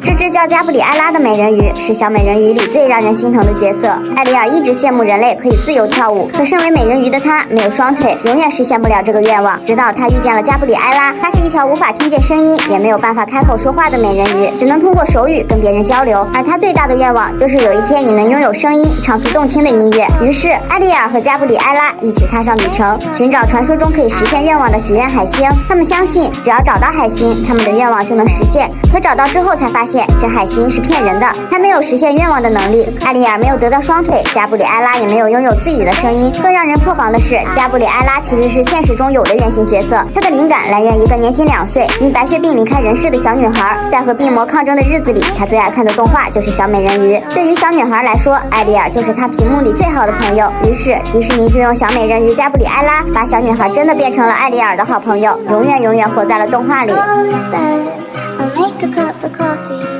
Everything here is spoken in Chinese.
这只叫加布里埃拉的美人鱼是小美人鱼里最让人心疼的角色。艾丽尔一直羡慕人类可以自由跳舞，可身为美人鱼的她没有双腿，永远实现不了这个愿望。直到她遇见了加布里埃拉，她是一条无法听见声音，也没有办法开口说话的美人鱼，只能通过手语跟别人交流。而她最大的愿望就是有一天也能拥有声音，唱出动听的音乐。于是，艾丽尔和加布里埃拉一起踏上旅程，寻找传说中可以实现愿望的许愿海星。他们相信，只要找到海星，他们的愿望就能实现。可找到之后才发现，这海星是骗人的，他没有实现愿望的能力。艾丽尔没有得到双腿，加布里埃拉也没有拥有自己的声音。更让人破防的是，加布里埃拉其实是现实中有的原型角色，她的灵感来源于一个年仅2岁、因白血病离开人世的小女孩。在和病魔抗争的日子里，她最爱看的动画就是小美人鱼。对于小女孩来说，艾丽尔就是她屏幕里最好的朋友。于是，迪士尼就用小美人鱼加布里埃拉，把小女孩真的变成了艾丽尔的好朋友，永远活在了动画里。I'll make a cup of coffee.